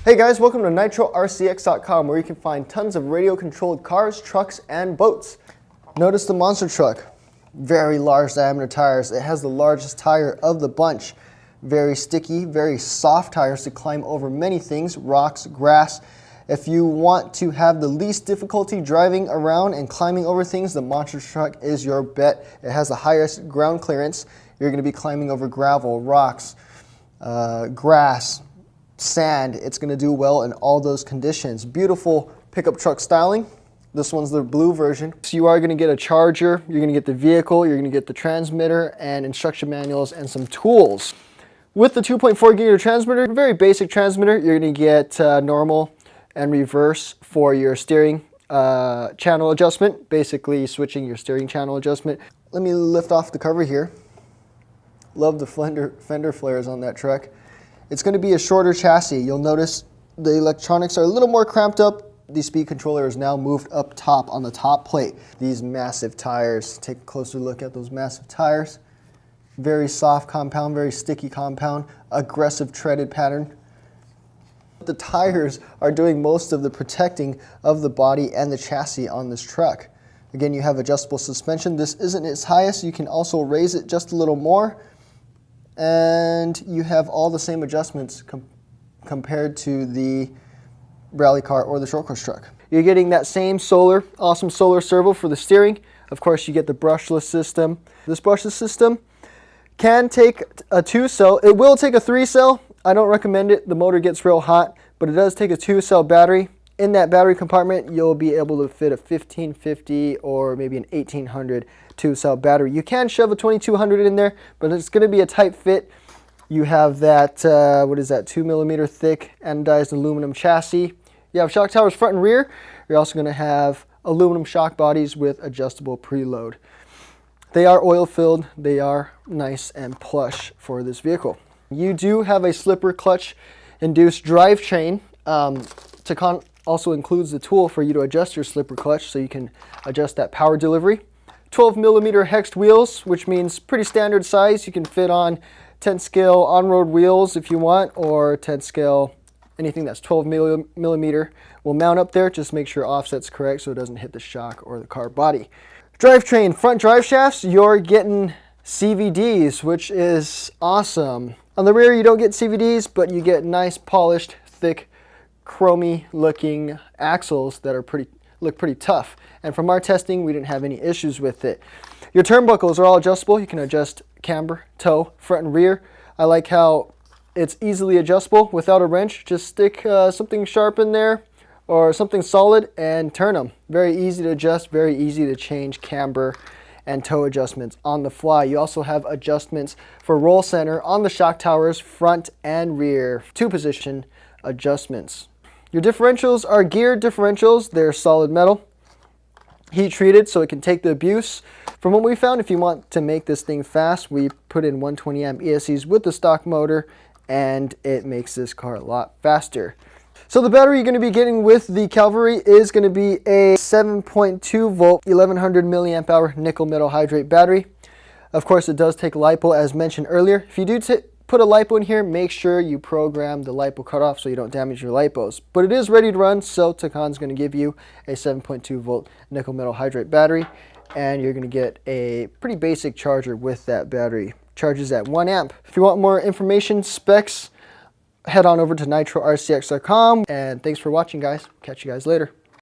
Hey guys, welcome to nitrorcx.com, where you can find tons of radio-controlled cars, trucks, and boats. Notice the monster truck. Very large diameter tires. It has the largest tire of the bunch. Very sticky, very soft tires to climb over many things, rocks, grass. If you want to have the least difficulty driving around and climbing over things, the monster truck is your bet. It has the highest ground clearance. You're going to be climbing over gravel, rocks, grass, sand. It's going to do well in all those conditions. Beautiful pickup truck styling. This one's the blue version. So you are going to get a charger, you're going to get the vehicle, you're going to get the transmitter and instruction manuals and some tools. With the 2.4 gigahertz transmitter, very basic transmitter, you're going to get normal and reverse for your steering channel adjustment, basically switching your steering channel adjustment. Let me lift off the cover here. Love the fender flares on that truck. It's going to be a shorter chassis. You'll notice the electronics are a little more cramped up. The speed controller is now moved up top on the top plate. These massive tires, take a closer look at those massive tires. Very soft compound, very sticky compound, aggressive treaded pattern. The tires are doing most of the protecting of the body and the chassis on this truck. Again, you have adjustable suspension. This isn't its highest. You can also raise it just a little more. And you have all the same adjustments compared to the rally car or the short course truck. You're getting that same awesome solar servo for the steering. Of course, you get the brushless system. This brushless system can take a 2-cell. It will take a 3-cell. I don't recommend it. The motor gets real hot, but it does take a 2-cell battery. In that battery compartment, you'll be able to fit a 1550 or maybe an 1800 2-cell battery. You can shove a 2200 in there, but it's going to be a tight fit. You have that, 2mm thick anodized aluminum chassis. You have shock towers front and rear. You're also going to have aluminum shock bodies with adjustable preload. They are oil filled. They are nice and plush for this vehicle. You do have a slipper clutch induced drivetrain. Tacon also includes the tool for you to adjust your slipper clutch, so you can adjust that power delivery. 12mm hexed wheels, which means pretty standard size. You can fit on 10 scale on-road wheels if you want, or 10 scale, anything that's 12mm will mount up there. Just make sure offset's correct so it doesn't hit the shock or the car body. Drivetrain, front drive shafts, you're getting CVDs, which is awesome. On the rear, you don't get CVDs, but you get nice, polished, thick, chromy looking axles that are look pretty tough. And from our testing, we didn't have any issues with it. Your turnbuckles are all adjustable. You can adjust camber, toe, front and rear. I like how it's easily adjustable without a wrench. Just stick something sharp in there or something solid and turn them. Very easy to adjust, very easy to change camber and toe adjustments on the fly. You also have adjustments for roll center on the shock towers, front and rear, 2-position adjustments. Your differentials are geared differentials. They're solid metal, heat treated so it can take the abuse. From what we found, if you want to make this thing fast, we put in 120 amp ESCs with the stock motor, and it makes this car a lot faster. So the battery you're going to be getting with the Cavalry is going to be a 7.2 volt, 1100 milliamp hour nickel metal hydrate battery. Of course, it does take LiPo as mentioned earlier. If you do put a LiPo in here, make sure you program the LiPo cutoff so you don't damage your LiPos. But it is ready to run, so Tacon's going to give you a 7.2 volt nickel metal hydrate battery, and you're going to get a pretty basic charger with that battery. Charges at 1 amp. If you want more information, specs, head on over to nitrorcx.com. And thanks for watching, guys. Catch you guys later.